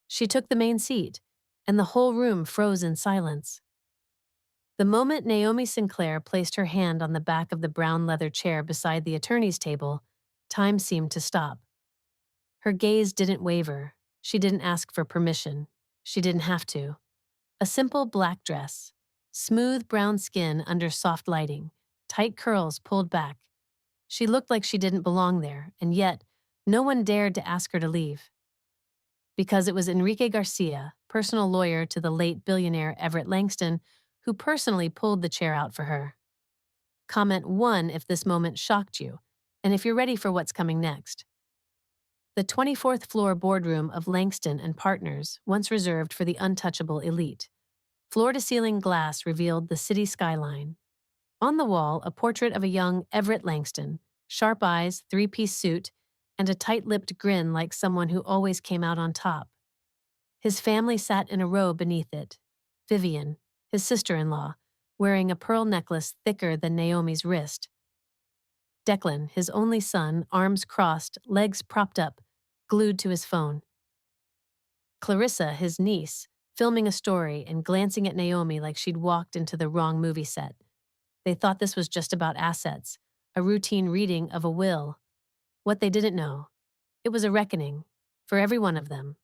She took the main seat, and the whole room froze in silence. The moment Naomi Sinclair placed her hand on the back of the brown leather chair beside the attorney's table, time seemed to stop. Her gaze didn't waver. She didn't ask for permission. She didn't have to. A simple black dress, smooth brown skin under soft lighting, tight curls pulled back. She looked like she didn't belong there, and yet no one dared to ask her to leave. Because it was Enrique Garcia, personal lawyer to the late billionaire Everett Langston, who personally pulled the chair out for her. Comment 1 if this moment shocked you, and if you're ready for what's coming next. The 24th floor boardroom of Langston and Partners, once reserved for the untouchable elite. Floor-to-ceiling glass revealed the city skyline. On the wall, a portrait of a young Everett Langston, sharp eyes, three-piece suit, and a tight-lipped grin like someone who always came out on top. His family sat in a row beneath it. Vivian, his sister-in-law, wearing a pearl necklace thicker than Naomi's wrist. Declan, his only son, arms crossed, legs propped up, glued to his phone. Clarissa, his niece, filming a story and glancing at Naomi like she'd walked into the wrong movie set. They thought this was just about assets, a routine reading of a will. What they didn't know, it was a reckoning, for every one of them.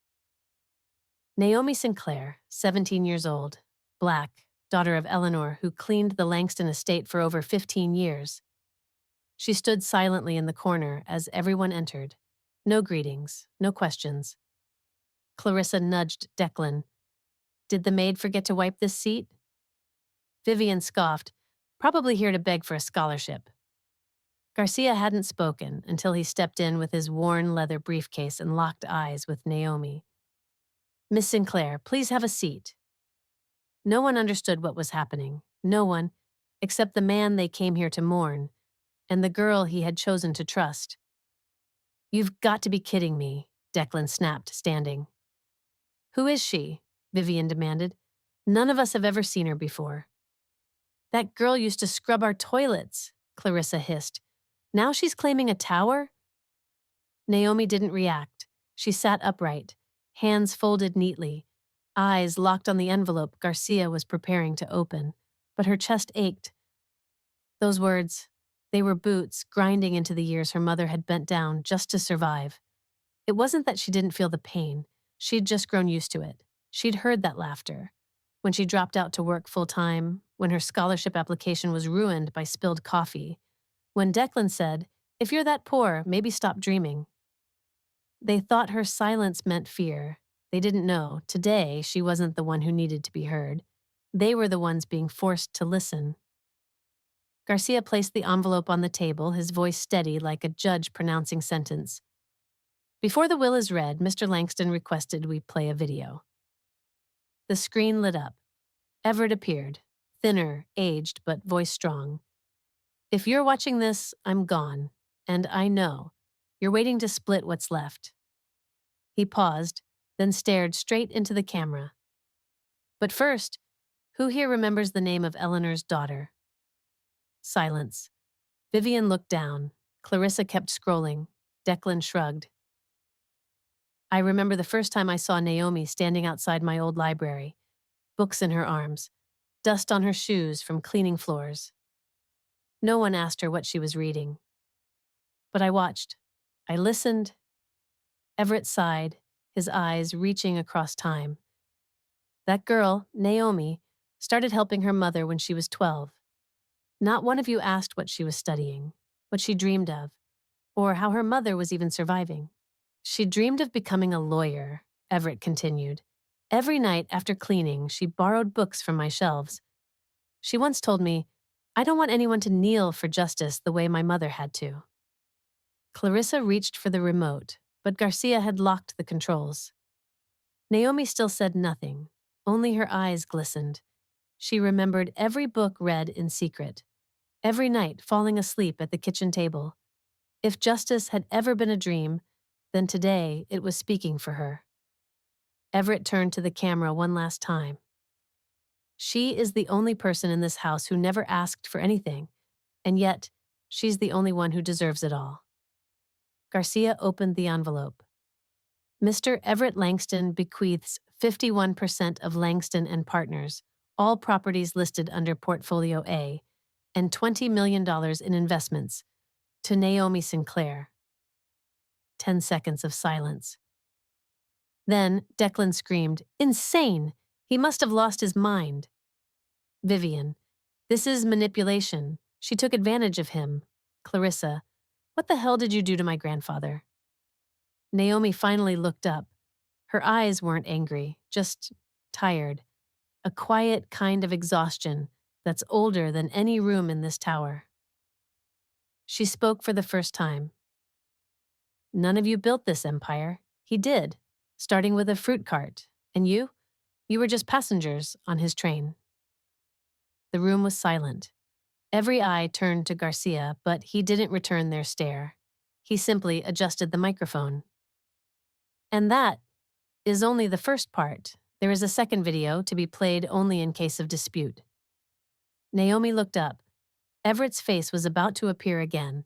Naomi Sinclair, 17 years old, black, daughter of Eleanor, who cleaned the Langston estate for over 15 years. She stood silently in the corner as everyone entered. No greetings, no questions. Clarissa nudged Declan. Did the maid forget to wipe this seat? Vivian scoffed, probably here to beg for a scholarship. Garcia hadn't spoken until he stepped in with his worn leather briefcase and locked eyes with Naomi. Miss Sinclair, please have a seat. No one understood what was happening. No one, except the man they came here to mourn, and the girl he had chosen to trust. You've got to be kidding me, Declan snapped, standing. Who is she? Vivian demanded. None of us have ever seen her before. That girl used to scrub our toilets, Clarissa hissed. Now she's claiming a tower? Naomi didn't react. She sat upright, hands folded neatly, eyes locked on the envelope Garcia was preparing to open, but her chest ached. Those words, they were boots grinding into the years her mother had bent down just to survive. It wasn't that she didn't feel the pain. She'd just grown used to it. She'd heard that laughter. When she dropped out to work full-time, when her scholarship application was ruined by spilled coffee, when Declan said, if you're that poor, maybe stop dreaming. They thought her silence meant fear. They didn't know, today, she wasn't the one who needed to be heard. They were the ones being forced to listen. Garcia placed the envelope on the table, his voice steady like a judge pronouncing sentence. Before the will is read, Mr. Langston requested we play a video. The screen lit up. Everett appeared, thinner, aged, but voice strong. If you're watching this, I'm gone, and I know. You're waiting to split what's left. He paused, then stared straight into the camera. But first, who here remembers the name of Eleanor's daughter? Silence. Vivian looked down. Clarissa kept scrolling. Declan shrugged. I remember the first time I saw Naomi standing outside my old library, books in her arms, dust on her shoes from cleaning floors. No one asked her what she was reading. But I watched. I listened. Everett sighed, his eyes reaching across time. That girl, Naomi, started helping her mother when she was 12. Not one of you asked what she was studying, what she dreamed of, or how her mother was even surviving. She dreamed of becoming a lawyer, Everett continued. Every night after cleaning, she borrowed books from my shelves. She once told me, I don't want anyone to kneel for justice the way my mother had to. Clarissa reached for the remote, but Garcia had locked the controls. Naomi still said nothing, only her eyes glistened. She remembered every book read in secret, every night falling asleep at the kitchen table. If justice had ever been a dream, then today it was speaking for her. Everett turned to the camera one last time. She is the only person in this house who never asked for anything, and yet she's the only one who deserves it all. Garcia opened the envelope. Mr. Everett Langston bequeaths 51% of Langston and Partners, all properties listed under Portfolio A, and $20 million in investments, to Naomi Sinclair. 10 seconds of silence. Then Declan screamed, "Insane! He must have lost his mind." Vivian, "This is manipulation. She took advantage of him." Clarissa, "What the hell did you do to my grandfather?" Naomi finally looked up. Her eyes weren't angry, just tired. A quiet kind of exhaustion that's older than any room in this tower. She spoke for the first time. "None of you built this empire. He did, starting with a fruit cart. And you? You were just passengers on his train." The room was silent. Every eye turned to Garcia, but he didn't return their stare. He simply adjusted the microphone. "And that is only the first part. There is a second video to be played only in case of dispute." Naomi looked up. Everett's face was about to appear again,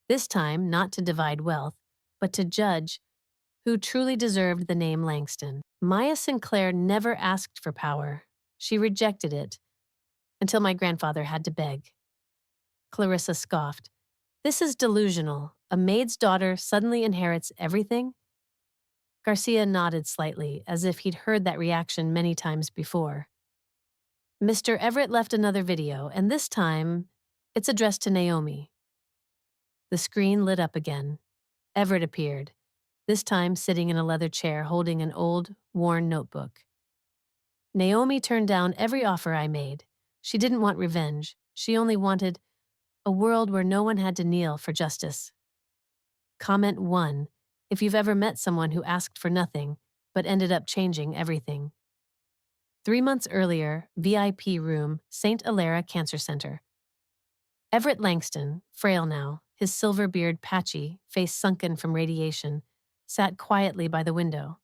this time not to divide wealth, but to judge who truly deserved the name Langston. Maya Sinclair never asked for power. She rejected it, until my grandfather had to beg. Clarissa scoffed. "This is delusional. A maid's daughter suddenly inherits everything?" Garcia nodded slightly, as if he'd heard that reaction many times before. Mr. Everett left another video, and this time, it's addressed to Naomi. The screen lit up again. Everett appeared, this time sitting in a leather chair holding an old, worn notebook. "Naomi turned down every offer I made. She didn't want revenge. She only wanted a world where no one had to kneel for justice." Comment 1, if you've ever met someone who asked for nothing, but ended up changing everything. 3 months earlier, VIP room, St. Alara Cancer Center. Everett Langston, frail now, his silver beard patchy, face sunken from radiation, sat quietly by the window.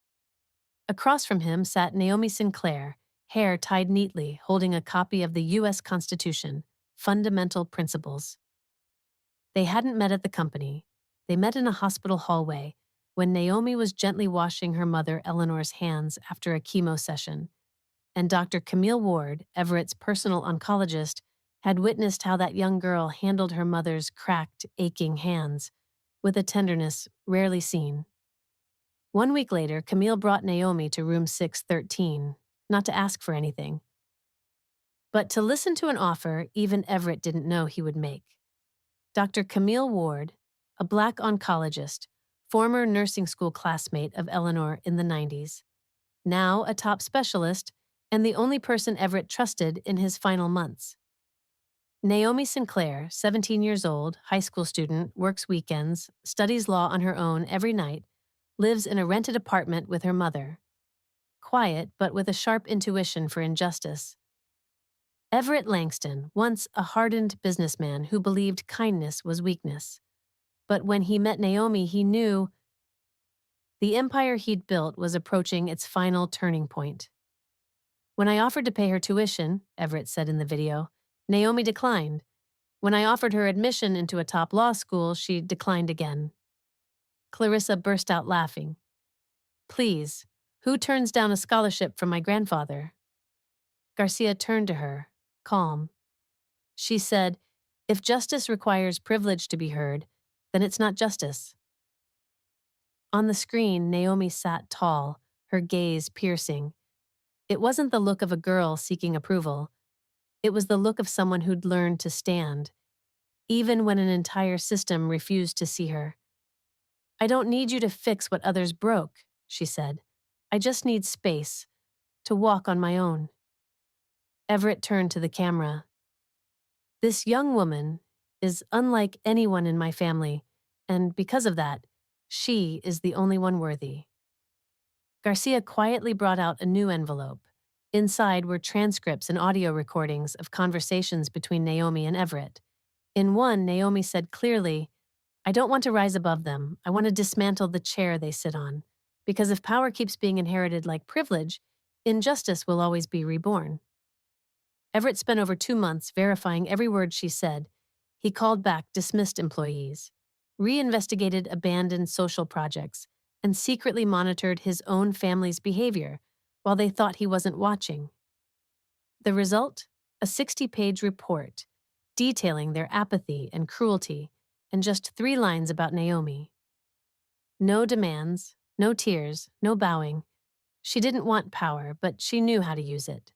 Across from him sat Naomi Sinclair, hair tied neatly, holding a copy of the U.S. Constitution, Fundamental Principles. They hadn't met at the company. They met in a hospital hallway when Naomi was gently washing her mother Eleanor's hands after a chemo session, and Dr. Camille Ward, Everett's personal oncologist, had witnessed how that young girl handled her mother's cracked, aching hands with a tenderness rarely seen. 1 week later, Camille brought Naomi to room 613, not to ask for anything, but to listen to an offer even Everett didn't know he would make. Dr. Camille Ward, a Black oncologist, former nursing school classmate of Eleanor in the 90s, now a top specialist and the only person Everett trusted in his final months. Naomi Sinclair, 17 years old, high school student, works weekends, studies law on her own every night, lives in a rented apartment with her mother. Quiet, but with a sharp intuition for injustice. Everett Langston, once a hardened businessman who believed kindness was weakness. But when he met Naomi, he knew the empire he'd built was approaching its final turning point. "When I offered to pay her tuition," Everett said in the video, "Naomi declined. When I offered her admission into a top law school, she declined again." Clarissa burst out laughing. "Please, who turns down a scholarship from my grandfather?" Garcia turned to her, calm. She said, "If justice requires privilege to be heard, then it's not justice." On the screen, Naomi sat tall, her gaze piercing. It wasn't the look of a girl seeking approval. It was the look of someone who'd learned to stand, even when an entire system refused to see her. "I don't need you to fix what others broke," she said. "I just need space to walk on my own." Everett turned to the camera. "This young woman is unlike anyone in my family, and because of that, she is the only one worthy." Garcia quietly brought out a new envelope. Inside were transcripts and audio recordings of conversations between Naomi and Everett. In one, Naomi said clearly, "I don't want to rise above them. I want to dismantle the chair they sit on. Because if power keeps being inherited like privilege, injustice will always be reborn." Everett spent over 2 months verifying every word she said. He called back dismissed employees, reinvestigated abandoned social projects, and secretly monitored his own family's behavior while they thought he wasn't watching. The result? A 60-page report detailing their apathy and cruelty, and just 3 lines about Naomi. No demands, no tears, no bowing. She didn't want power, but she knew how to use it.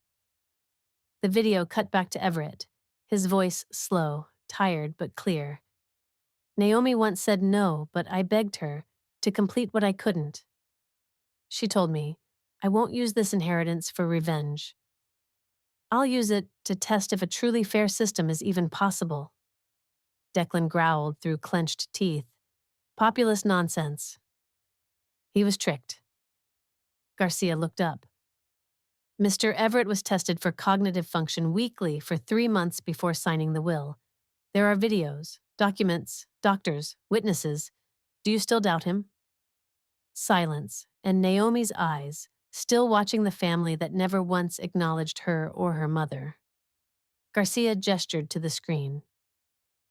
The video cut back to Everett, his voice slow, tired but clear. Naomi once said no, but I begged her to complete what I couldn't. She told me, I won't use this inheritance for revenge. I'll use it to test if a truly fair system is even possible. Declan growled through clenched teeth. Populist nonsense. He was tricked. Garcia looked up. Mr. Everett was tested for cognitive function weekly for 3 months before signing the will. There are videos, documents, doctors, witnesses. Do you still doubt him? Silence, and Naomi's eyes, still watching the family that never once acknowledged her or her mother. Garcia gestured to the screen.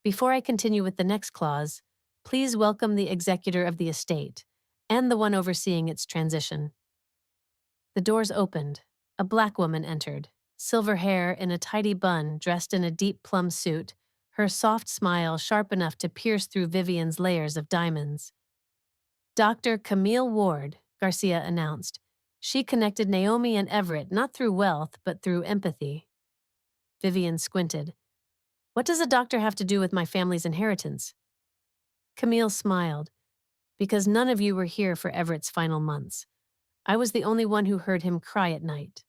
Before I continue with the next clause, please welcome the executor of the estate and the one overseeing its transition. The doors opened. A black woman entered, silver hair in a tidy bun, dressed in a deep plum suit, her soft smile sharp enough to pierce through Vivian's layers of diamonds. Dr. Camille Ward, Garcia announced. She connected Naomi and Everett not through wealth, but through empathy. Vivian squinted. What does a doctor have to do with my family's inheritance? Camille smiled. Because none of you were here for Everett's final months. I was the only one who heard him cry at night.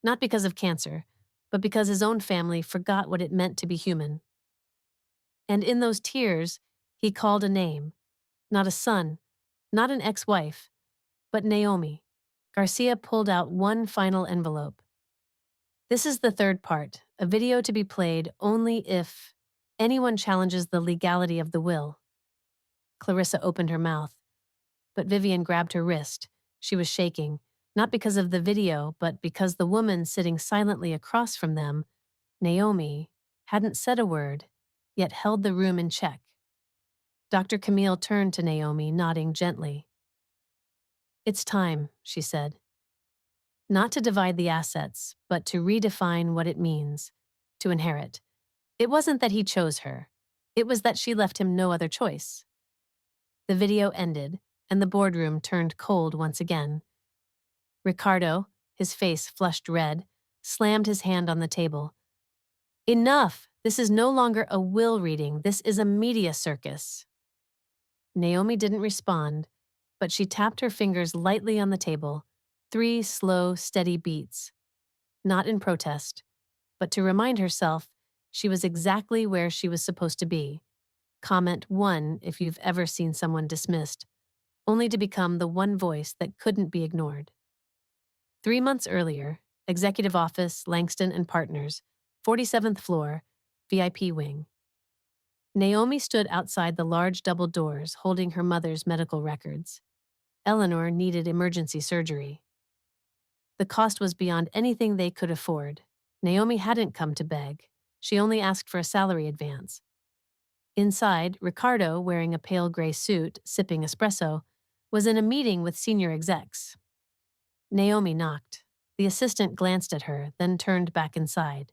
Not because of cancer, but because his own family forgot what it meant to be human. And in those tears, he called a name. Not a son, not an ex-wife, but Naomi. Garcia pulled out one final envelope. This is the third part, a video to be played only if anyone challenges the legality of the will. Clarissa opened her mouth, but Vivian grabbed her wrist. She was shaking, not because of the video, but because the woman sitting silently across from them, Naomi, hadn't said a word, yet held the room in check. Dr. Camille turned to Naomi, nodding gently. It's time, she said. Not to divide the assets, but to redefine what it means, to inherit. It wasn't that he chose her. It was that she left him no other choice. The video ended, and the boardroom turned cold once again. Ricardo, his face flushed red, slammed his hand on the table. Enough! This is no longer a will reading. This is a media circus. Naomi didn't respond, but she tapped her fingers lightly on the table, 3 slow, steady beats. Not in protest, but to remind herself she was exactly where she was supposed to be. Comment 1 if you've ever seen someone dismissed, only to become the one voice that couldn't be ignored. 3 months earlier, Executive Office, Langston and Partners, 47th floor, VIP wing. Naomi stood outside the large double doors holding her mother's medical records. Eleanor needed emergency surgery. The cost was beyond anything they could afford. Naomi hadn't come to beg. She only asked for a salary advance. Inside, Ricardo, wearing a pale gray suit, sipping espresso, was in a meeting with senior execs. Naomi knocked. The assistant glanced at her, then turned back inside.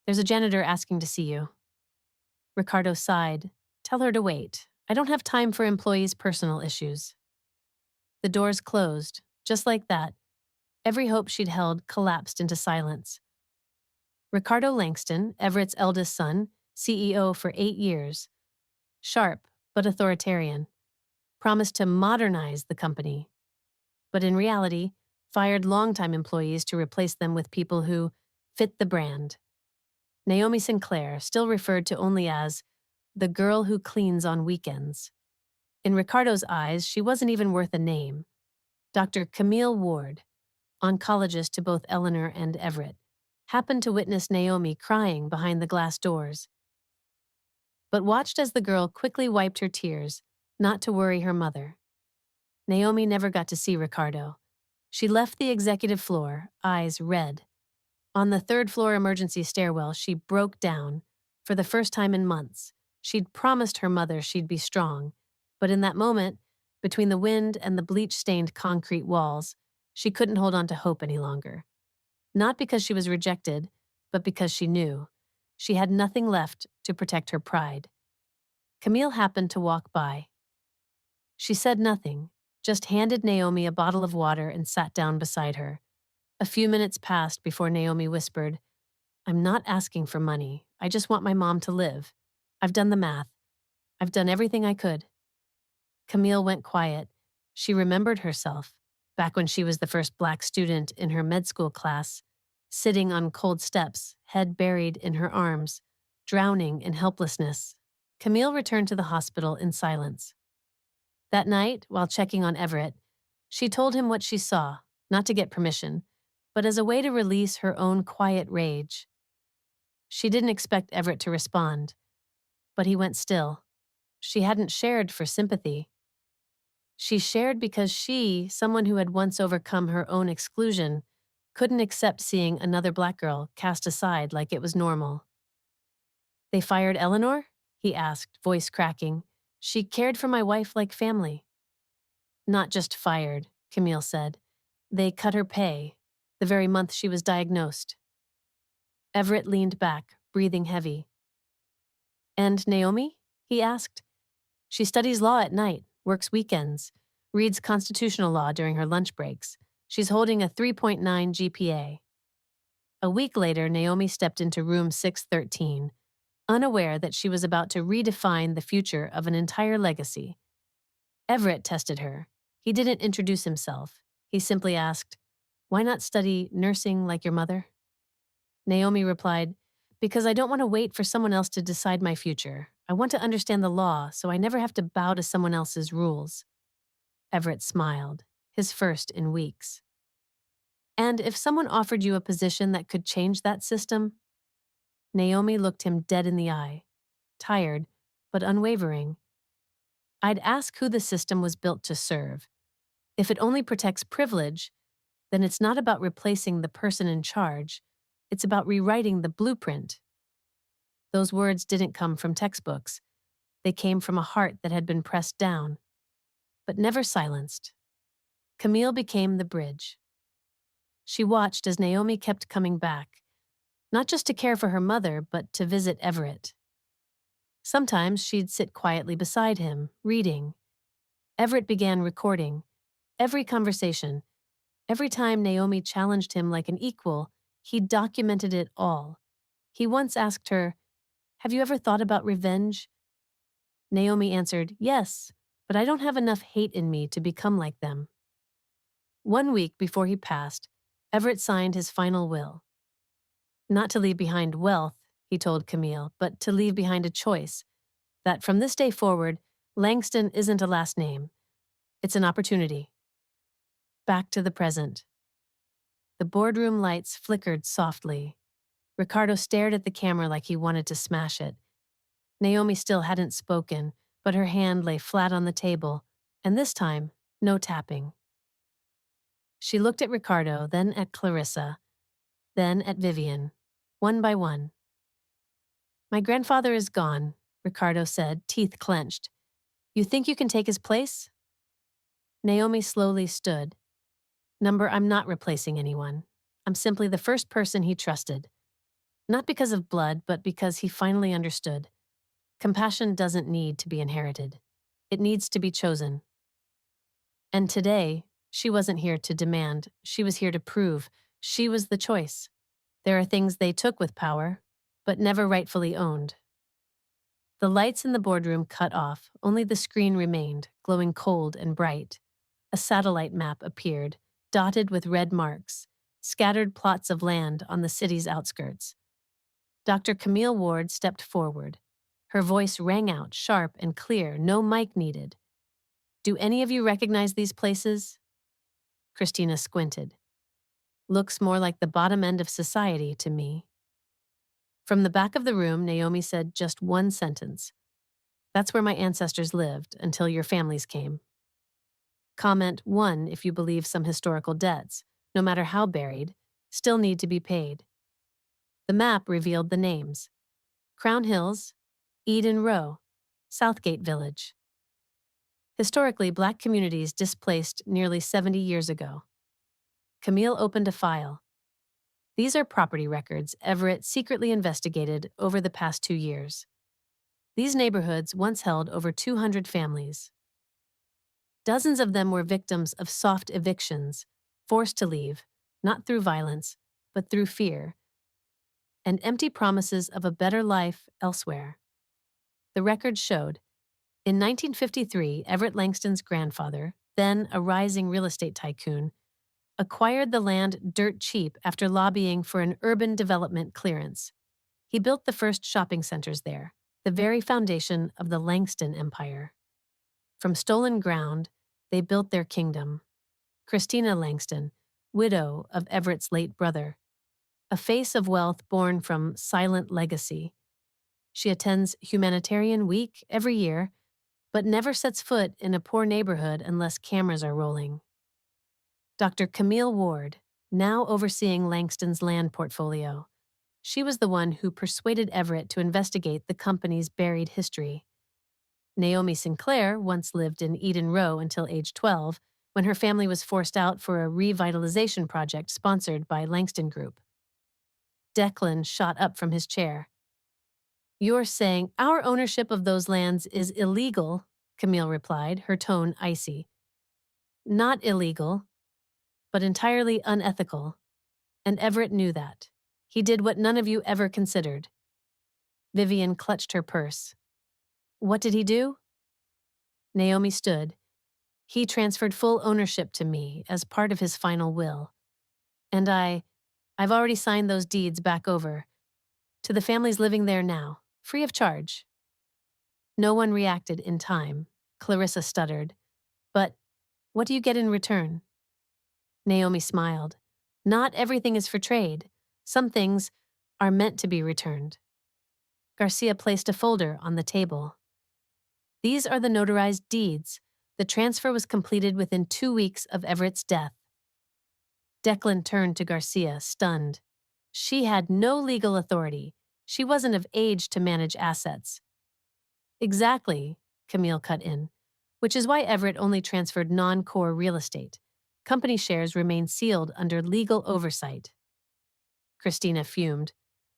There's a janitor asking to see you. Ricardo sighed. Tell her to wait. I don't have time for employees' personal issues. The doors closed. Just like that, every hope she'd held collapsed into silence. Ricardo Langston, Everett's eldest son, CEO for 8 years, sharp but authoritarian, promised to modernize the company, but in reality, fired longtime employees to replace them with people who fit the brand. Naomi Sinclair, still referred to only as the girl who cleans on weekends. In Ricardo's eyes, she wasn't even worth a name. Dr. Camille Ward, oncologist to both Eleanor and Everett, happened to witness Naomi crying behind the glass doors, but watched as the girl quickly wiped her tears, not to worry her mother. Naomi never got to see Ricardo. She left the executive floor, eyes red. On the 3rd floor emergency stairwell, she broke down. For the first time in months, she'd promised her mother she'd be strong, but in that moment, Between the wind and the bleach-stained concrete walls, she couldn't hold on to hope any longer. Not because she was rejected, but because she knew. She had nothing left to protect her pride. Camille happened to walk by. She said nothing, just handed Naomi a bottle of water and sat down beside her. A few minutes passed before Naomi whispered, "I'm not asking for money. I just want my mom to live. I've done the math. I've done everything I could." Camille went quiet. She remembered herself, back when she was the first Black student in her med school class, sitting on cold steps, head buried in her arms, drowning in helplessness. Camille returned to the hospital in silence. That night, while checking on Everett, she told him what she saw, not to get permission, but as a way to release her own quiet rage. She didn't expect Everett to respond, but he went still. She hadn't shared for sympathy. She shared because she, someone who had once overcome her own exclusion, couldn't accept seeing another Black girl cast aside like it was normal. "They fired Eleanor?" he asked, voice cracking. "She cared for my wife like family." "Not just fired," Camille said. "They cut her pay, the very month she was diagnosed." Everett leaned back, breathing heavy. "And Naomi?" he asked. "She studies law at night, works weekends, reads constitutional law during her lunch breaks. She's holding a 3.9 GPA. A week later, Naomi stepped into room 613, unaware that she was about to redefine the future of an entire legacy. Everett tested her. He didn't introduce himself. He simply asked, "Why not study nursing like your mother?" Naomi replied, "Because I don't want to wait for someone else to decide my future. I want to understand the law so I never have to bow to someone else's rules." Everett smiled, his first in weeks. "And if someone offered you a position that could change that system?" Naomi looked him dead in the eye, tired, but unwavering. "I'd ask who the system was built to serve. If it only protects privilege, then it's not about replacing the person in charge. It's about rewriting the blueprint." Those words didn't come from textbooks. They came from a heart that had been pressed down, but never silenced. Camille became the bridge. She watched as Naomi kept coming back, not just to care for her mother, but to visit Everett. Sometimes she'd sit quietly beside him, reading. Everett began recording. Every conversation, every time Naomi challenged him like an equal, he documented it all. He once asked her, "Have you ever thought about revenge?" Naomi answered, "Yes, but I don't have enough hate in me to become like them." One week before he passed, Everett signed his final will. Not to leave behind wealth, he told Camille, but to leave behind a choice. That from this day forward, Langston isn't a last name. It's an opportunity. Back to the present. The boardroom lights flickered softly. Ricardo stared at the camera like he wanted to smash it. Naomi still hadn't spoken, but her hand lay flat on the table, and this time, no tapping. She looked at Ricardo, then at Clarissa, then at Vivian, one by one. "My grandfather is gone," Ricardo said, teeth clenched. "You think you can take his place?" Naomi slowly stood. "Number, I'm not replacing anyone. I'm simply the first person he trusted. Not because of blood, but because he finally understood. Compassion doesn't need to be inherited. It needs to be chosen." And today, she wasn't here to demand. She was here to prove she was the choice. There are things they took with power, but never rightfully owned. The lights in the boardroom cut off, only the screen remained, glowing cold and bright. A satellite map appeared, dotted with red marks, scattered plots of land on the city's outskirts. Dr. Camille Ward stepped forward. Her voice rang out, sharp and clear, no mic needed. "Do any of you recognize these places?" Christina squinted. "Looks more like the bottom end of society to me." From the back of the room, Naomi said just one sentence. "That's where my ancestors lived until your families came." Comment 1 if you believe some historical debts, no matter how buried, still need to be paid. The map revealed the names: Crown Hills, Eden Row, Southgate Village. Historically, Black communities displaced nearly 70 years ago. Camille opened a file. These are property records Everett secretly investigated over the past 2 years. These neighborhoods once held over 200 families. Dozens of them were victims of soft evictions, forced to leave, not through violence, but through fear, and empty promises of a better life elsewhere. The records showed, in 1953, Everett Langston's grandfather, then a rising real estate tycoon, acquired the land dirt cheap after lobbying for an urban development clearance. He built the first shopping centers there, the very foundation of the Langston Empire. From stolen ground, they built their kingdom. Christina Langston, widow of Everett's late brother, a face of wealth born from silent legacy. She attends Humanitarian Week every year, but never sets foot in a poor neighborhood unless cameras are rolling. Dr. Camille Ward, now overseeing Langston's land portfolio. She was the one who persuaded Everett to investigate the company's buried history. Naomi Sinclair once lived in Eden Row until age 12, when her family was forced out for a revitalization project sponsored by Langston Group. Declan shot up from his chair. "You're saying our ownership of those lands is illegal," Camille replied, her tone icy. "Not illegal, but entirely unethical. And Everett knew that. He did what none of you ever considered." Vivian clutched her purse. "What did he do?" Naomi stood. "He transferred full ownership to me as part of his final will. And I've already signed those deeds back over to the families living there now, free of charge." No one reacted in time. Clarissa stuttered. "But what do you get in return?" Naomi smiled. "Not everything is for trade. Some things are meant to be returned." Garcia placed a folder on the table. "These are the notarized deeds. The transfer was completed within 2 weeks of Everett's death." Declan turned to Garcia, stunned. She had no legal authority. She wasn't of age to manage assets. "Exactly," Camille cut in, "which is why Everett only transferred non-core real estate. Company shares remain sealed under legal oversight." Christina fumed.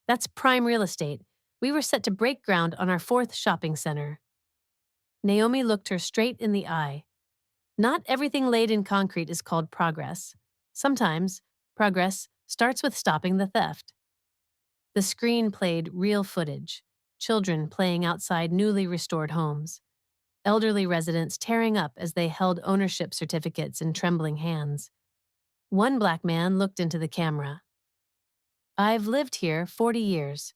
"That's prime real estate. We were set to break ground on our 4th shopping center." Naomi looked her straight in the eye. "Not everything laid in concrete is called progress. Sometimes, progress starts with stopping the theft." The screen played real footage, children playing outside newly restored homes, elderly residents tearing up as they held ownership certificates in trembling hands. One Black man looked into the camera. "I've lived here 40 years,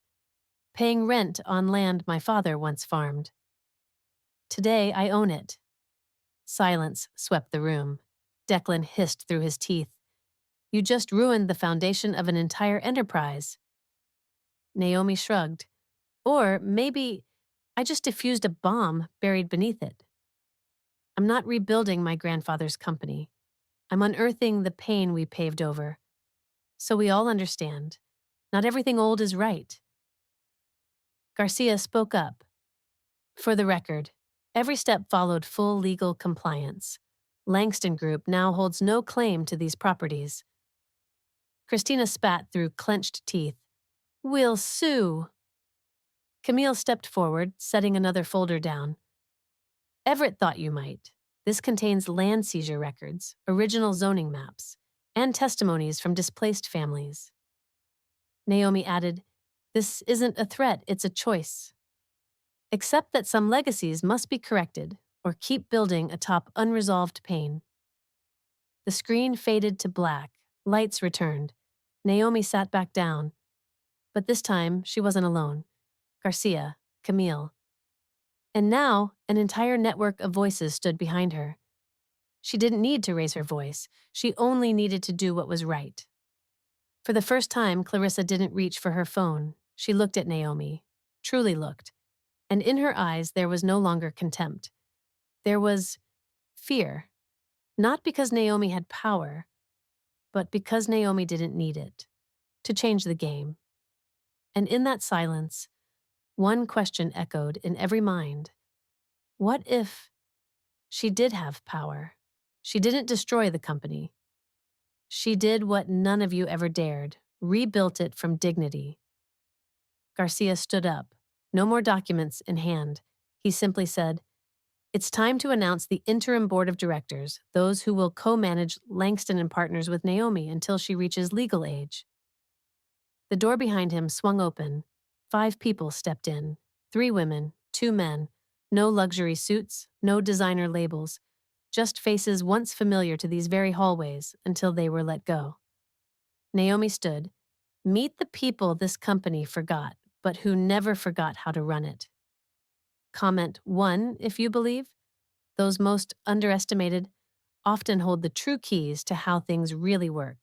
paying rent on land my father once farmed. Today I own it." Silence swept the room. Declan hissed through his teeth. "You just ruined the foundation of an entire enterprise." Naomi shrugged. "Or maybe I just diffused a bomb buried beneath it. I'm not rebuilding my grandfather's company. I'm unearthing the pain we paved over. So we all understand. Not everything old is right." Garcia spoke up. "For the record, every step followed full legal compliance. Langston Group now holds no claim to these properties." Christina spat through clenched teeth. "We'll sue." Camille stepped forward, setting another folder down. "Everett thought you might. This contains land seizure records, original zoning maps, and testimonies from displaced families." Naomi added, "This isn't a threat, it's a choice. Accept that some legacies must be corrected or keep building atop unresolved pain." The screen faded to black, lights returned. Naomi sat back down. But this time, she wasn't alone. Garcia, Camille. And now, an entire network of voices stood behind her. She didn't need to raise her voice. She only needed to do what was right. For the first time, Clarissa didn't reach for her phone. She looked at Naomi, truly looked. And in her eyes, there was no longer contempt. There was fear. Not because Naomi had power, but because Naomi didn't need it to change the game. And in that silence, one question echoed in every mind. What if She did have power. She didn't destroy the company. She did what none of you ever dared, rebuilt it from dignity. Garcia stood up, no more documents in hand. He simply said, "It's time to announce the interim board of directors, those who will co-manage Langston and Partners with Naomi until she reaches legal age." The door behind him swung open. 5 people stepped in, 3 women, 2 men, no luxury suits, no designer labels, just faces once familiar to these very hallways until they were let go. Naomi stood. "Meet the people this company forgot, but who never forgot how to run it." Comment 1, if you believe. Those most underestimated often hold the true keys to how things really work.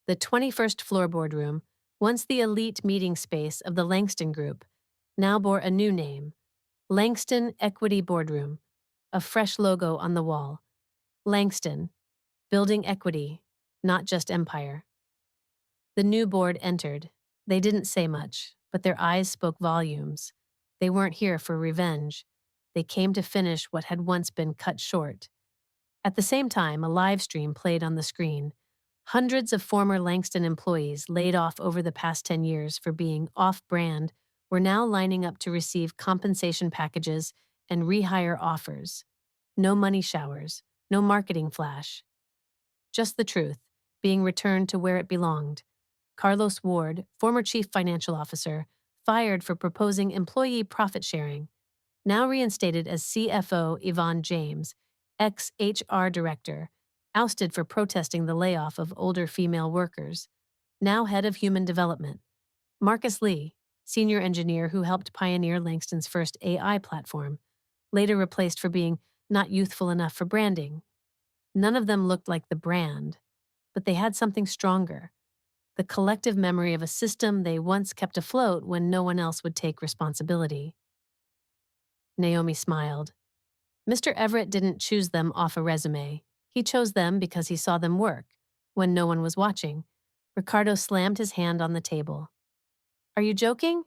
The 21st floor boardroom, once the elite meeting space of the Langston Group, now bore a new name, Langston Equity Boardroom, a fresh logo on the wall. Langston, building equity, not just empire. The new board entered. They didn't say much, but their eyes spoke volumes. They weren't here for revenge. They came to finish what had once been cut short. At the same time, a live stream played on the screen. Hundreds of former Langston employees laid off over the past 10 years for being off-brand were now lining up to receive compensation packages and rehire offers. No money showers, no marketing flash. Just the truth, being returned to where it belonged. Carlos Ward, former chief financial officer, fired for proposing employee profit sharing. Now reinstated as CFO Yvonne James, ex-HR director, ousted for protesting the layoff of older female workers. Now head of human development. Marcus Lee, senior engineer who helped pioneer Langston's first AI platform, later replaced for being not youthful enough for branding. None of them looked like the brand, but they had something stronger. The collective memory of a system they once kept afloat when no one else would take responsibility. Naomi smiled. Mr. Everett didn't choose them off a resume. He chose them because he saw them work, when no one was watching. Ricardo slammed his hand on the table. "Are you joking?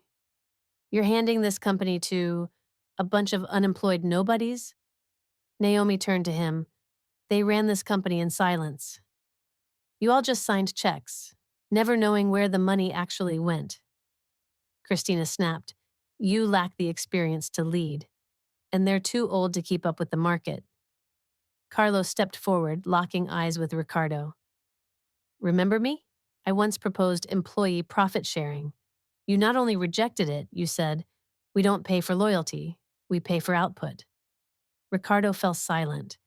You're handing this company to a bunch of unemployed nobodies?" Naomi turned to him. "They ran this company in silence. You all just signed checks, never knowing where the money actually went." Christina snapped. "You lack the experience to lead, and they're too old to keep up with the market." Carlos stepped forward, locking eyes with Ricardo. "Remember me? I once proposed employee profit sharing. You not only rejected it, you said, 'We don't pay for loyalty, we pay for output.'" Ricardo fell silent.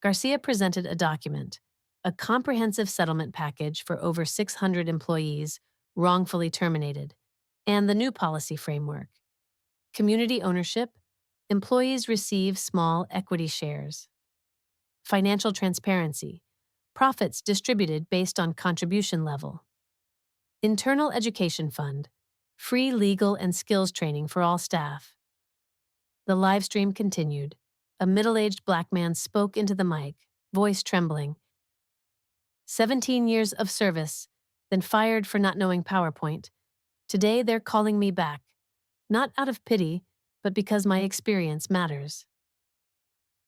Garcia presented a document, a comprehensive settlement package for over 600 employees wrongfully terminated, and the new policy framework. Community ownership, employees receive small equity shares. Financial transparency, profits distributed based on contribution level. Internal education fund, free legal and skills training for all staff. The live stream continued. A middle-aged black man spoke into the mic, voice trembling. 17 years of service, then fired for not knowing PowerPoint. Today they're calling me back, not out of pity, but because my experience matters.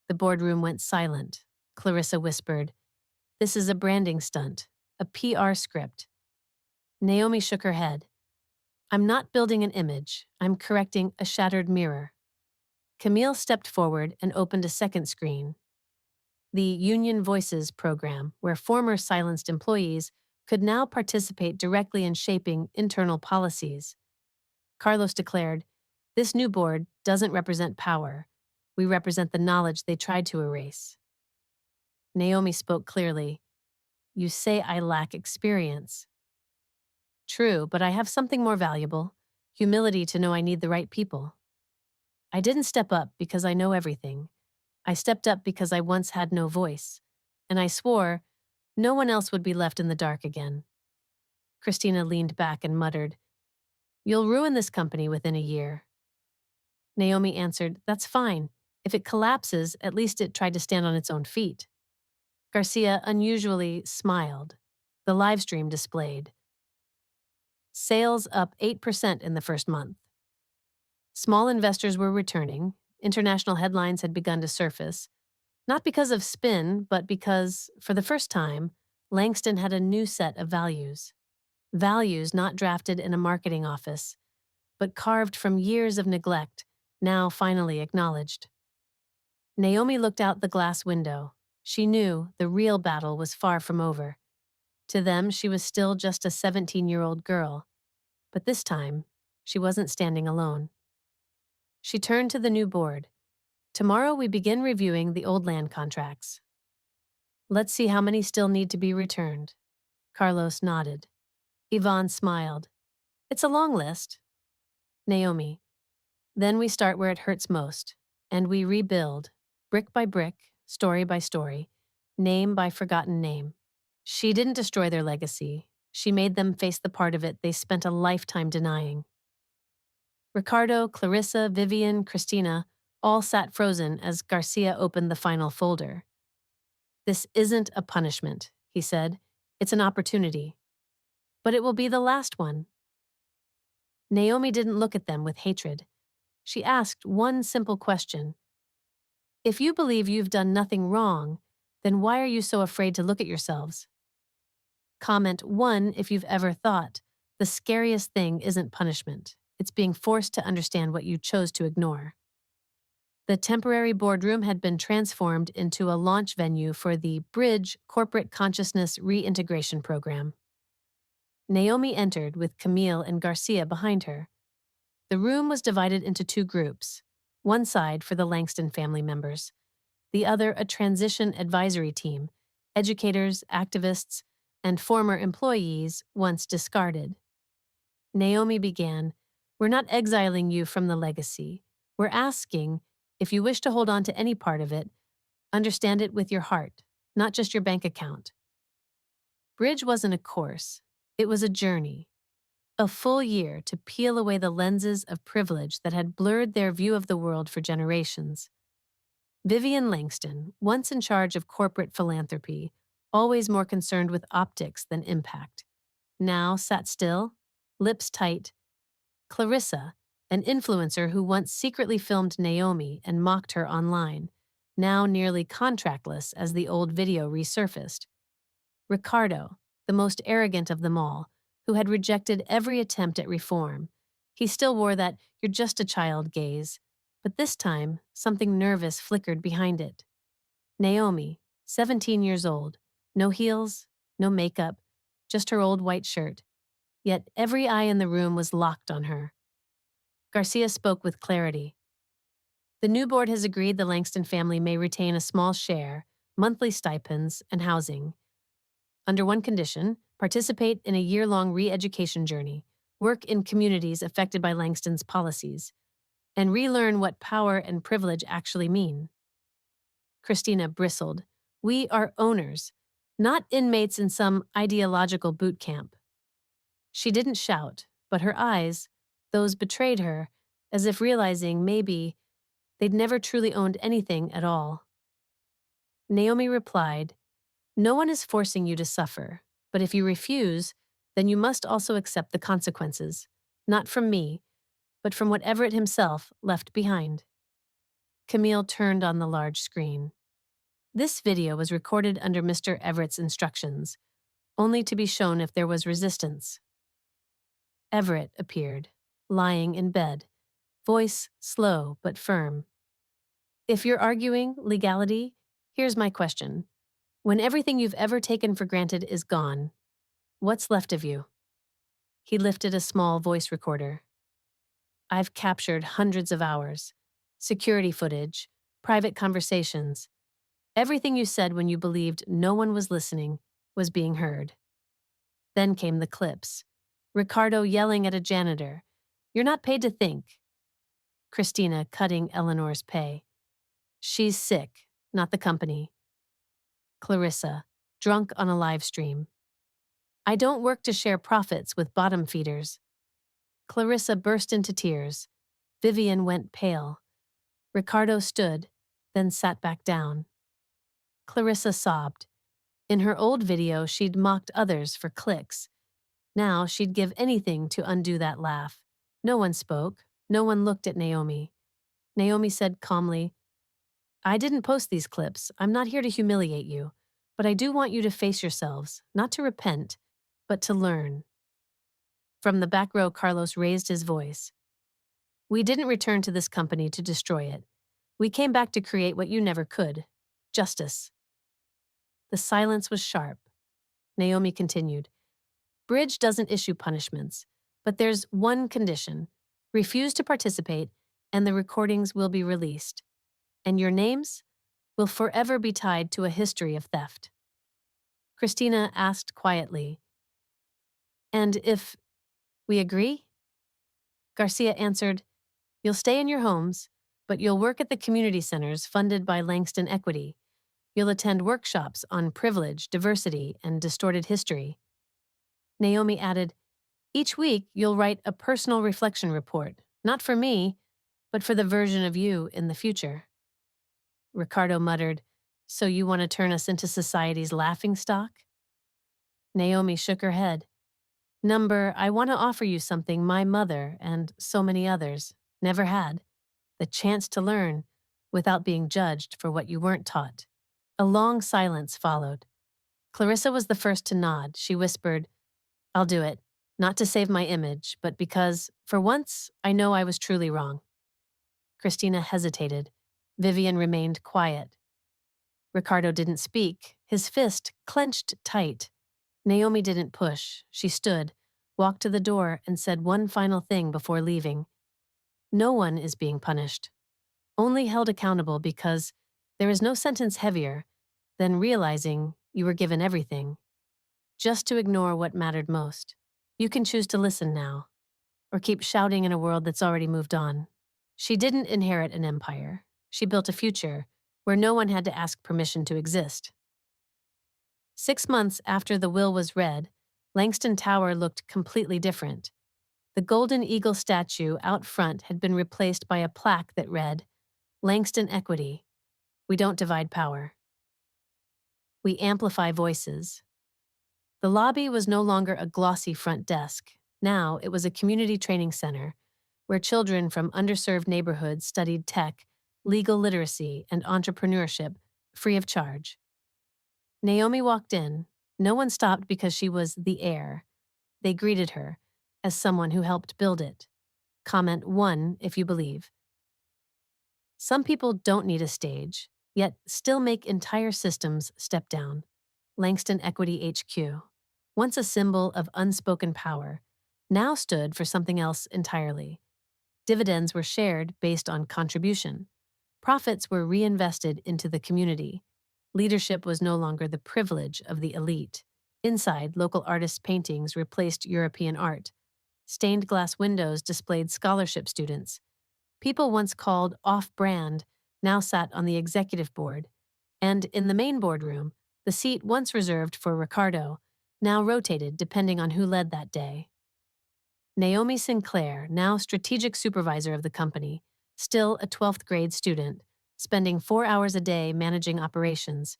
The boardroom went silent. Clarissa whispered, "This is a branding stunt, a PR script." Naomi shook her head. "I'm not building an image, I'm correcting a shattered mirror." Camille stepped forward and opened a second screen. The Union Voices program, where former silenced employees could now participate directly in shaping internal policies. Carlos declared, "This new board doesn't represent power. We represent the knowledge they tried to erase." Naomi spoke clearly. "You say I lack experience." "True, but I have something more valuable, humility to know I need the right people. I didn't step up because I know everything. I stepped up because I once had no voice, and I swore no one else would be left in the dark again." Christina leaned back and muttered, "You'll ruin this company within a year." Naomi answered, "That's fine. If it collapses, at least it tried to stand on its own feet." Garcia unusually smiled. The livestream displayed. Sales up 8% in the first month. Small investors were returning. International headlines had begun to surface, not because of spin, but because, for the first time, Langston had a new set of values. Values not drafted in a marketing office, but carved from years of neglect, now finally acknowledged. Naomi looked out the glass window. She knew the real battle was far from over. To them, she was still just a 17-year-old girl. But this time, she wasn't standing alone. She turned to the new board. Tomorrow we begin reviewing the old land contracts. Let's see how many still need to be returned. Carlos nodded. Yvonne smiled. It's a long list. Naomi. Then we start where it hurts most, and we rebuild, brick by brick, story by story, name by forgotten name. She didn't destroy their legacy. She made them face the part of it they spent a lifetime denying. Ricardo, Clarissa, Vivian, Christina all sat frozen as Garcia opened the final folder. This isn't a punishment, he said. It's an opportunity. But it will be the last one. Naomi didn't look at them with hatred. She asked one simple question. If you believe you've done nothing wrong, then why are you so afraid to look at yourselves? Comment 1 if you've ever thought, the scariest thing isn't punishment. It's being forced to understand what you chose to ignore. The temporary boardroom had been transformed into a launch venue for the Bridge Corporate Consciousness Reintegration Program. Naomi entered with Camille and Garcia behind her. The room was divided into 2 groups, one side for the Langston family members, the other a transition advisory team, educators, activists, and former employees once discarded. Naomi began, "We're not exiling you from the legacy. We're asking, if you wish to hold on to any part of it, understand it with your heart, not just your bank account." Bridge wasn't a course. It was a journey. A full year to peel away the lenses of privilege that had blurred their view of the world for generations. Vivian Langston, once in charge of corporate philanthropy, always more concerned with optics than impact, now sat still, lips tight. Clarissa, an influencer who once secretly filmed Naomi and mocked her online, now nearly contractless as the old video resurfaced. Ricardo, the most arrogant of them all, who had rejected every attempt at reform. He still wore that "you're just a child" gaze, but this time something nervous flickered behind it. Naomi, 17 years old, no heels, no makeup, just her old white shirt. Yet every eye in the room was locked on her. Garcia spoke with clarity. The new board has agreed the Langston family may retain a small share, monthly stipends, and housing. Under one condition, participate in a year-long re-education journey, work in communities affected by Langston's policies, and relearn what power and privilege actually mean. Christina bristled. We are owners, not inmates in some ideological boot camp. She didn't shout, but her eyes, those betrayed her, as if realizing maybe they'd never truly owned anything at all. Naomi replied, "No one is forcing you to suffer, but if you refuse, then you must also accept the consequences, not from me, but from what Everett himself left behind." Camille turned on the large screen. This video was recorded under Mr. Everett's instructions, only to be shown if there was resistance. Everett appeared, lying in bed, voice slow but firm. "If you're arguing legality, here's my question. When everything you've ever taken for granted is gone, what's left of you?" He lifted a small voice recorder. "I've captured hundreds of hours, security footage, private conversations. Everything you said when you believed no one was listening was being heard." Then came the clips. Ricardo yelling at a janitor, "You're not paid to think." Christina cutting Eleanor's pay. "She's sick, not the company." Clarissa, drunk on a live stream. "I don't work to share profits with bottom feeders." Clarissa burst into tears. Vivian went pale. Ricardo stood, then sat back down. Clarissa sobbed. In her old video, she'd mocked others for clicks. Now she'd give anything to undo that laugh. No one spoke. No one looked at Naomi. Naomi said calmly, I didn't post these clips. I'm not here to humiliate you. But I do want you to face yourselves, not to repent, but to learn. From the back row, Carlos raised his voice. We didn't return to this company to destroy it. We came back to create what you never could. Justice. The silence was sharp. Naomi continued. Bridge doesn't issue punishments, but there's one condition. Refuse to participate, and the recordings will be released. And your names will forever be tied to a history of theft. Christina asked quietly, And if we agree? Garcia answered, You'll stay in your homes, but you'll work at the community centers funded by Langston Equity. You'll attend workshops on privilege, diversity, and distorted history. Naomi added, Each week you'll write a personal reflection report, not for me, but for the version of you in the future. Ricardo muttered, So you want to turn us into society's laughingstock? Naomi shook her head. Number, I want to offer you something my mother and so many others never had. The chance to learn without being judged for what you weren't taught. A long silence followed. Clarissa was the first to nod. She whispered, I'll do it, not to save my image, but because, for once, I know I was truly wrong. Christina hesitated. Vivian remained quiet. Ricardo didn't speak, his fist clenched tight. Naomi didn't push. She stood, walked to the door, and said one final thing before leaving. No one is being punished, only held accountable because there is no sentence heavier than realizing you were given everything, just to ignore what mattered most. You can choose to listen now, or keep shouting in a world that's already moved on. She didn't inherit an empire. She built a future where no one had to ask permission to exist. 6 months after the will was read, Langston Tower looked completely different. The golden eagle statue out front had been replaced by a plaque that read, Langston Equity. We don't divide power. We amplify voices. The lobby was no longer a glossy front desk. Now it was a community training center where children from underserved neighborhoods studied tech, legal literacy, and entrepreneurship free of charge. Naomi walked in. No one stopped because she was the heir. They greeted her as someone who helped build it. Comment 1 if you believe. Some people don't need a stage, yet still make entire systems step down. Langston Equity HQ, once a symbol of unspoken power, now stood for something else entirely. Dividends were shared based on contribution. Profits were reinvested into the community. Leadership was no longer the privilege of the elite. Inside, local artists' paintings replaced European art. Stained glass windows displayed scholarship students. People once called off-brand now sat on the executive board. And in the main boardroom, the seat once reserved for Ricardo now rotated depending on who led that day. Naomi Sinclair, now strategic supervisor of the company, still a 12th grade student, spending 4 hours a day managing operations,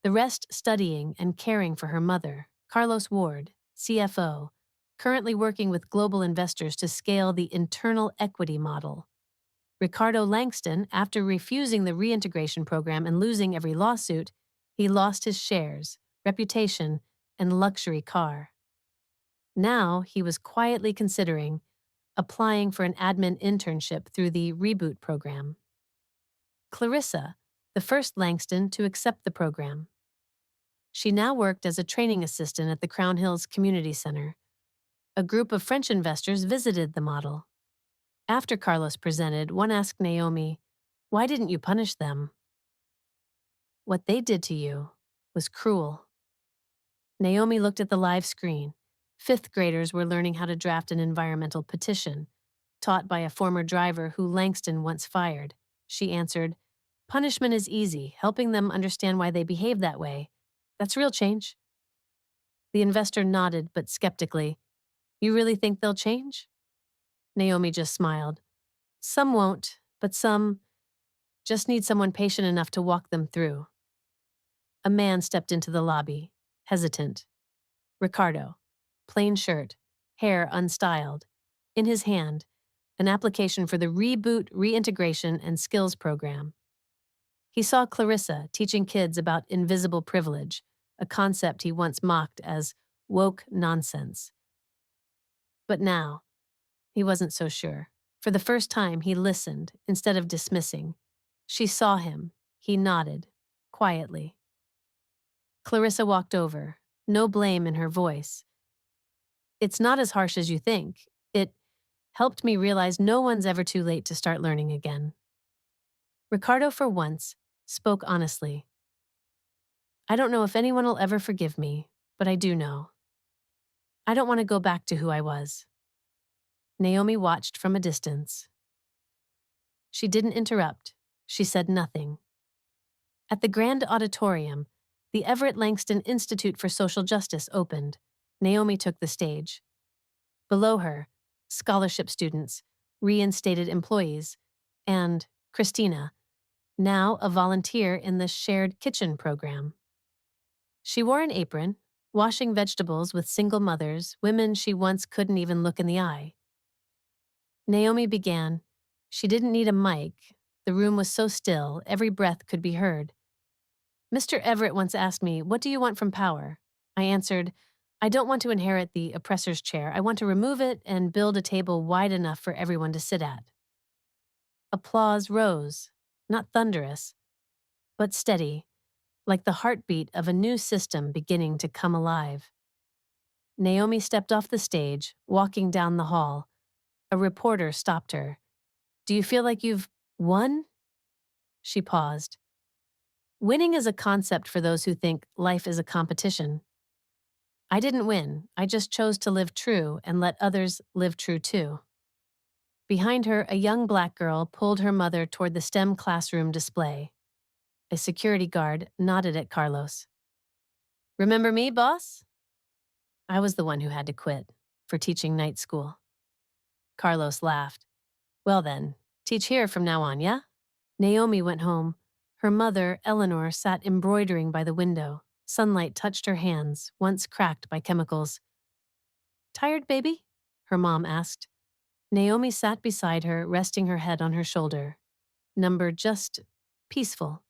the rest studying and caring for her mother, Carlos Ward, CFO, currently working with global investors to scale the internal equity model. Ricardo Langston, after refusing the reintegration program and losing every lawsuit, he lost his shares, reputation, and luxury car. Now he was quietly considering applying for an admin internship through the Reboot program. Clarissa, the first Langston to accept the program. She now worked as a training assistant at the Crown Hills Community Center. A group of French investors visited the model. After Carlos presented, one asked Naomi, Why didn't you punish them? What they did to you was cruel. Naomi looked at the live screen. 5th graders were learning how to draft an environmental petition, taught by a former driver who Langston once fired. She answered, Punishment is easy, helping them understand why they behave that way. That's real change. The investor nodded, but skeptically. You really think they'll change? Naomi just smiled. Some won't, but some just need someone patient enough to walk them through. A man stepped into the lobby, hesitant. Ricardo, plain shirt, hair unstyled. In his hand, an application for the Reboot Reintegration and Skills Program. He saw Clarissa teaching kids about invisible privilege, a concept he once mocked as woke nonsense. But now, he wasn't so sure. For the first time, he listened instead of dismissing. She saw him. He nodded, quietly. Clarissa walked over, no blame in her voice. It's not as harsh as you think. It helped me realize no one's ever too late to start learning again. Ricardo, for once, spoke honestly. I don't know if anyone will ever forgive me, but I do know. I don't want to go back to who I was. Naomi watched from a distance. She didn't interrupt. She said nothing. At the grand auditorium, the Everett Langston Institute for Social Justice opened. Naomi took the stage. Below her, scholarship students, reinstated employees, and Christina, now a volunteer in the shared kitchen program. She wore an apron, washing vegetables with single mothers, women she once couldn't even look in the eye. Naomi began. She didn't need a mic. The room was so still, every breath could be heard. Mr. Everett once asked me, "What do you want from power?" I answered, "I don't want to inherit the oppressor's chair. I want to remove it and build a table wide enough for everyone to sit at." Applause rose, not thunderous, but steady, like the heartbeat of a new system beginning to come alive. Naomi stepped off the stage, walking down the hall. A reporter stopped her. "Do you feel like you've won?" She paused. Winning is a concept for those who think life is a competition. I didn't win. I just chose to live true and let others live true too. Behind her, a young black girl pulled her mother toward the STEM classroom display. A security guard nodded at Carlos. "Remember me, boss?" I was the one who had to quit for teaching night school. Carlos laughed. "Well then, teach here from now on, yeah?" Naomi went home. Her mother, Eleanor, sat embroidering by the window. Sunlight touched her hands, once cracked by chemicals. "Tired, baby?" her mom asked. Naomi sat beside her, resting her head on her shoulder. Number just peaceful.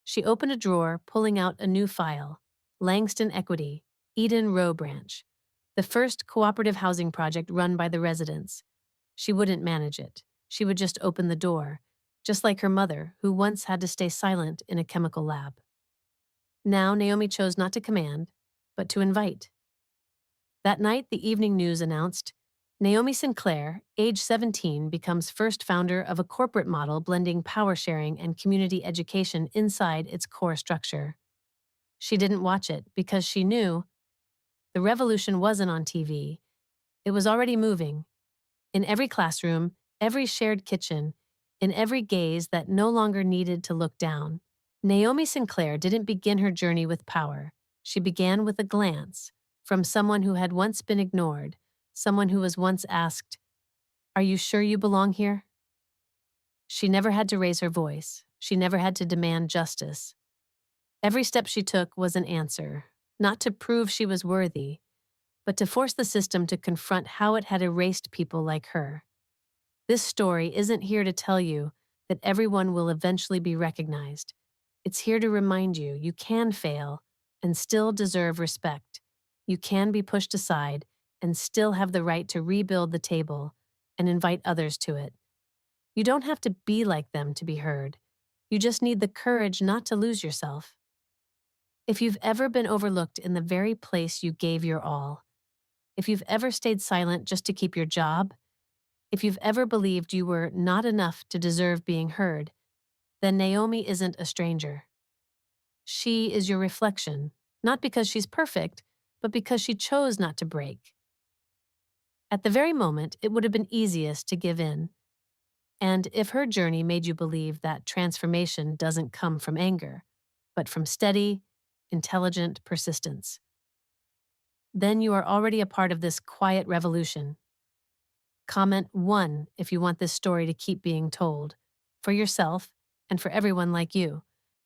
She opened a drawer, pulling out a new file. Langston Equity, Eden Row Branch. The first cooperative housing project run by the residents. She wouldn't manage it. She would just open the door, just like her mother, who once had to stay silent in a chemical lab. Now Naomi chose not to command, but to invite. That night, the evening news announced, Naomi Sinclair, age 17, becomes first founder of a corporate model blending power sharing and community education inside its core structure. She didn't watch it because she knew the revolution wasn't on TV. It was already moving. In every classroom, every shared kitchen, in every gaze that no longer needed to look down. Naomi Sinclair didn't begin her journey with power. She began with a glance from someone who had once been ignored, someone who was once asked, "Are you sure you belong here?" She never had to raise her voice. She never had to demand justice. Every step she took was an answer, not to prove she was worthy, but to force the system to confront how it had erased people like her. This story isn't here to tell you that everyone will eventually be recognized. It's here to remind you you can fail and still deserve respect. You can be pushed aside and still have the right to rebuild the table and invite others to it. You don't have to be like them to be heard. You just need the courage not to lose yourself. If you've ever been overlooked in the very place you gave your all, if you've ever stayed silent just to keep your job, if you've ever believed you were not enough to deserve being heard, then Naomi isn't a stranger. She is your reflection, not because she's perfect, but because she chose not to break. At the very moment, it would have been easiest to give in. And if her journey made you believe that transformation doesn't come from anger, but from steady, intelligent persistence, then you are already a part of this quiet revolution. Comment 1 if you want this story to keep being told, for yourself and for everyone like you.